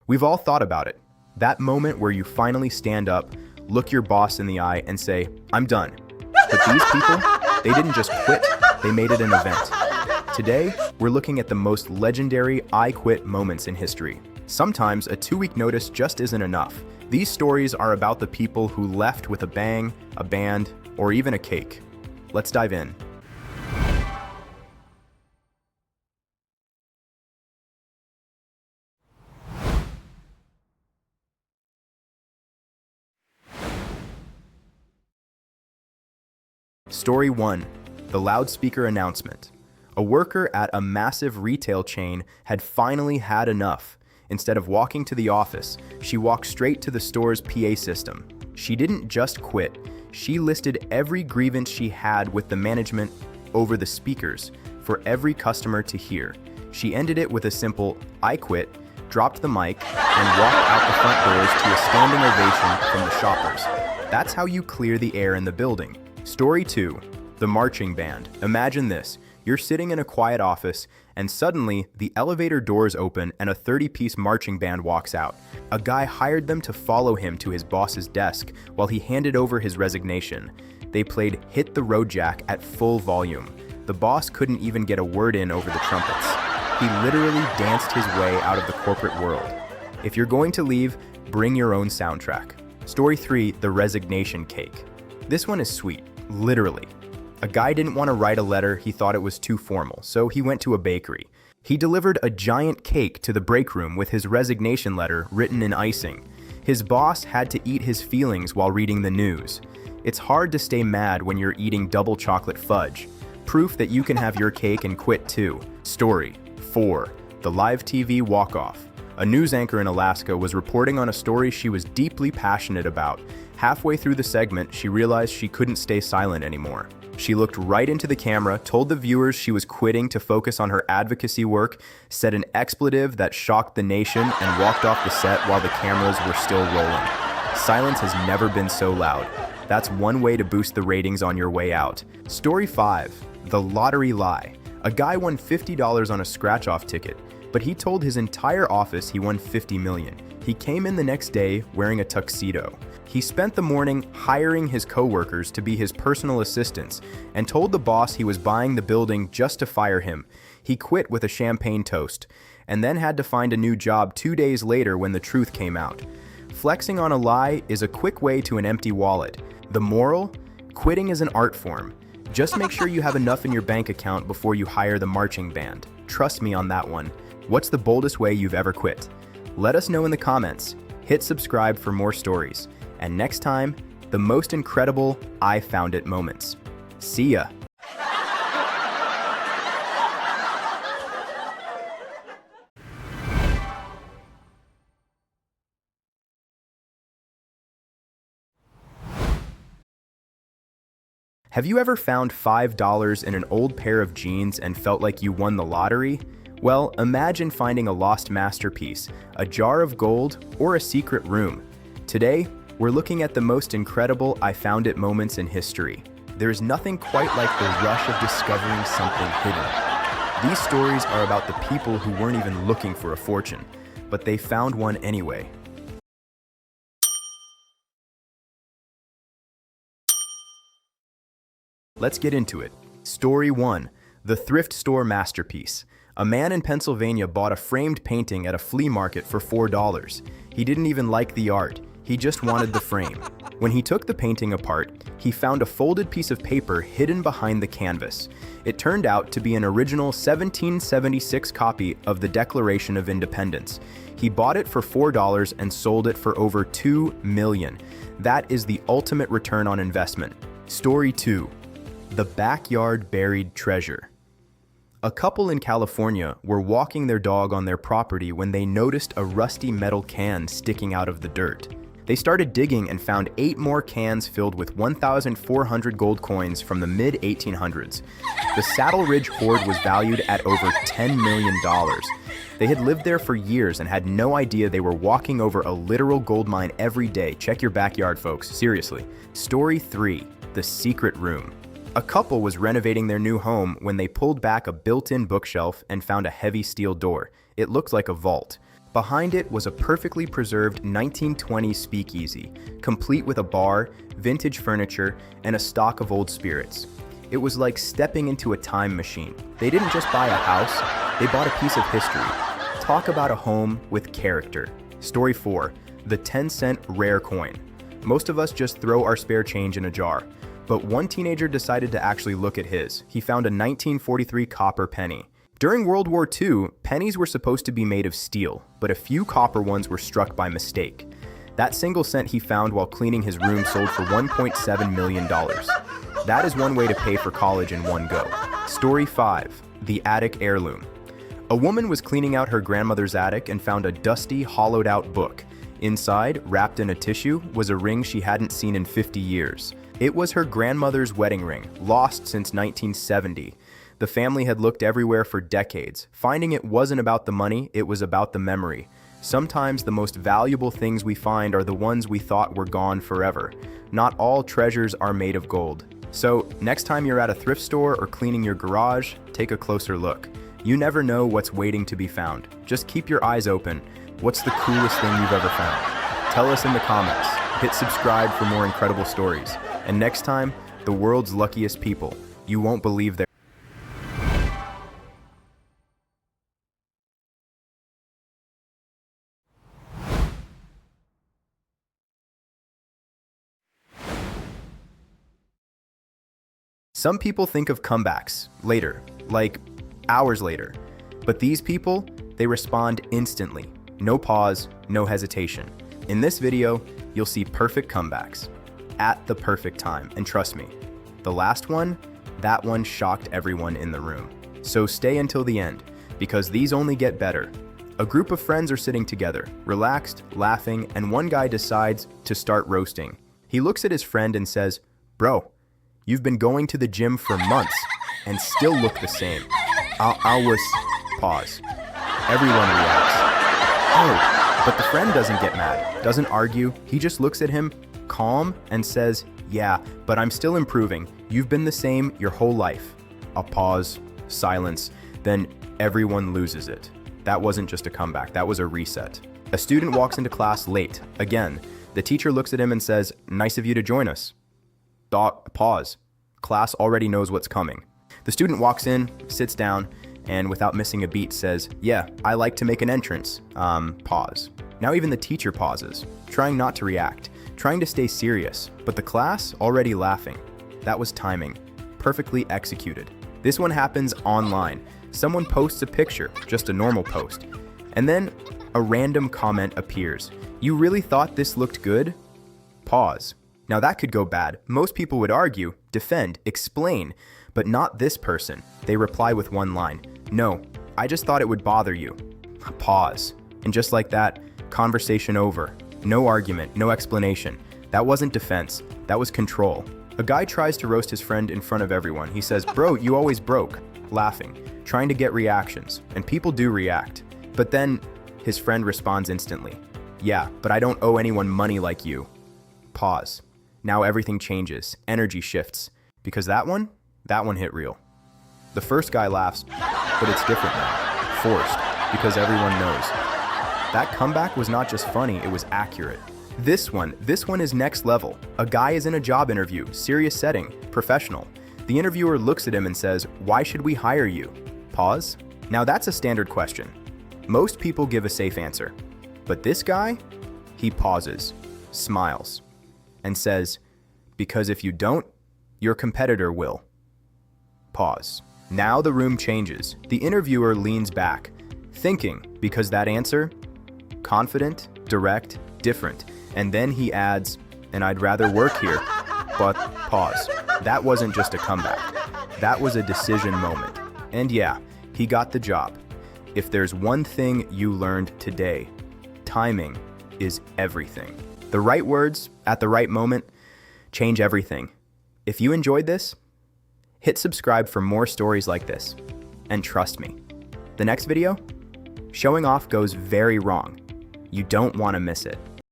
We've all thought about it. That moment where you finally stand up, look your boss in the eye, and say, "I'm done." But these people, they didn't just quit, they made it an event. Today, we're looking at the most legendary I quit moments in history. Sometimes a 2-week notice just isn't enough. These stories are about the people who left with a bang, a band, or even a cake. Let's dive in. Story 1. The loudspeaker announcement. A worker at a massive retail chain had finally had enough. Instead of walking to the office, she walked straight to the store's PA system. She didn't just quit, she listed every grievance she had with the management over the speakers for every customer to hear. She ended it with a simple, "I quit," dropped the mic, and walked out the front doors to a standing ovation from the shoppers. That's how you clear the air in the building. Story 2. The marching band. Imagine this. You're sitting in a quiet office, and suddenly the elevator doors open and a 30-piece marching band walks out. A guy hired them to follow him to his boss's desk while he handed over his resignation. They played "Hit the Road Jack" at full volume. The boss couldn't even get a word in over the trumpets. He literally danced his way out of the corporate world. If you're going to leave, bring your own soundtrack. Story 3. The resignation cake. This one is sweet. Literally. A guy didn't want to write a letter, he thought it was too formal, so he went to a bakery. He delivered a giant cake to the break room with his resignation letter written in icing. His boss had to eat his feelings while reading the news. It's hard to stay mad when you're eating double chocolate fudge. Proof that you can have your cake and quit too. Story 4. The live TV walk-off. A news anchor in Alaska was reporting on a story she was deeply passionate about. Halfway through the segment, she realized she couldn't stay silent anymore. She looked right into the camera, told the viewers she was quitting to focus on her advocacy work, said an expletive that shocked the nation, and walked off the set while the cameras were still rolling. Silence has never been so loud. That's one way to boost the ratings on your way out. Story 5. The lottery lie. A guy won $50 on a scratch-off ticket, but he told his entire office he won $50 million. He came in the next day wearing a tuxedo. He spent the morning hiring his coworkers to be his personal assistants and told the boss he was buying the building just to fire him. He quit with a champagne toast and then had to find a new job 2 days later when the truth came out. Flexing on a lie is a quick way to an empty wallet. The moral? Quitting is an art form. Just make sure you have enough in your bank account before you hire the marching band. Trust me on that one. What's the boldest way you've ever quit? Let us know in the comments. Hit subscribe for more stories. And next time, the most incredible I found it moments. See ya. Have you ever found $5 in an old pair of jeans and felt like you won the lottery? Well, imagine finding a lost masterpiece, a jar of gold, or a secret room. Today, we're looking at the most incredible I found it moments in history. There's nothing quite like the rush of discovering something hidden. These stories are about the people who weren't even looking for a fortune, but they found one anyway. Let's get into it. Story 1. The thrift store masterpiece. A man in Pennsylvania bought a framed painting at a flea market for $4. He didn't even like the art. He just wanted the frame. When he took the painting apart, he found a folded piece of paper hidden behind the canvas. It turned out to be an original 1776 copy of the Declaration of Independence. He bought it for $4 and sold it for over $2 million. That is the ultimate return on investment. Story 2. The backyard buried treasure. A couple in California were walking their dog on their property when they noticed a rusty metal can sticking out of the dirt. They started digging and found 8 more cans filled with 1,400 gold coins from the mid-1800s. The Saddle Ridge hoard was valued at over $10 million. They had lived there for years and had no idea they were walking over a literal gold mine every day. Check your backyard, folks. Seriously. Story 3. The secret room. A couple was renovating their new home when they pulled back a built-in bookshelf and found a heavy steel door. It looked like a vault. Behind it was a perfectly preserved 1920s speakeasy, complete with a bar, vintage furniture, and a stock of old spirits. It was like stepping into a time machine. They didn't just buy a house, they bought a piece of history. Talk about a home with character. Story 4, the 10-cent rare coin. Most of us just throw our spare change in a jar, but one teenager decided to actually look at his. He found a 1943 copper penny. During World War II, pennies were supposed to be made of steel, but a few copper ones were struck by mistake. That single cent he found while cleaning his room sold for $1.7 million. That is one way to pay for college in one go. Story 5, the attic heirloom. A woman was cleaning out her grandmother's attic and found a dusty, hollowed-out book. Inside, wrapped in a tissue, was a ring she hadn't seen in 50 years. It was her grandmother's wedding ring, lost since 1970. The family had looked everywhere for decades. Finding it wasn't about the money, it was about the memory. Sometimes the most valuable things we find are the ones we thought were gone forever. Not all treasures are made of gold. So, next time you're at a thrift store or cleaning your garage, take a closer look. You never know what's waiting to be found. Just keep your eyes open. What's the coolest thing you've ever found? Tell us in the comments. Hit subscribe for more incredible stories. And next time, the world's luckiest people. You won't believe their Some people think of comebacks later, like hours later. But these people, they respond instantly. No pause, no hesitation. In this video, you'll see perfect comebacks at the perfect time. And trust me, the last one, that one shocked everyone in the room. So stay until the end, because these only get better. A group of friends are sitting together, relaxed, laughing, and one guy decides to start roasting. He looks at his friend and says, "Bro, you've been going to the gym for months and still look the same." Pause. Everyone reacts. Oh, but the friend doesn't get mad, doesn't argue. He just looks at him, calm, and says, "Yeah, but I'm still improving. You've been the same your whole life." A pause, silence, then everyone loses it. That wasn't just a comeback, that was a reset. A student walks into class late. Again, the teacher looks at him and says, "Nice of you to join us." Pause. Class already knows what's coming. The student walks in, sits down, and without missing a beat says, "Yeah, I like to make an entrance." Pause. Now even the teacher pauses, trying not to react, trying to stay serious, but the class already laughing. That was timing, perfectly executed. This one happens online. Someone posts a picture, just a normal post, and then a random comment appears. "You really thought this looked good?" Pause. Now that could go bad. Most people would argue, defend, explain, but not this person. They reply with one line, "No, I just thought it would bother you." Pause. And just like that, conversation over. No argument, no explanation. That wasn't defense, that was control. A guy tries to roast his friend in front of everyone. He says, "Bro, you always broke," laughing, trying to get reactions, and people do react. But then his friend responds instantly, "Yeah, but I don't owe anyone money like you." Pause. Now everything changes, energy shifts, because that one hit real. The first guy laughs, but it's different now, forced, because everyone knows. That comeback was not just funny, it was accurate. This one is next level. A guy is in a job interview, serious setting, professional. The interviewer looks at him and says, "Why should we hire you?" Pause. Now that's a standard question. Most people give a safe answer. But this guy, he pauses, smiles, and says, "Because if you don't, your competitor will." Pause. Now the room changes. The interviewer leans back, thinking, because that answer, confident, direct, different. And then he adds, "And I'd rather work here." But pause. That wasn't just a comeback. That was a decision moment. And yeah, he got the job. If there's one thing you learned today, timing is everything. The right words at the right moment change everything. If you enjoyed this, hit subscribe for more stories like this. And trust me, the next video, showing off goes very wrong. You don't want to miss it.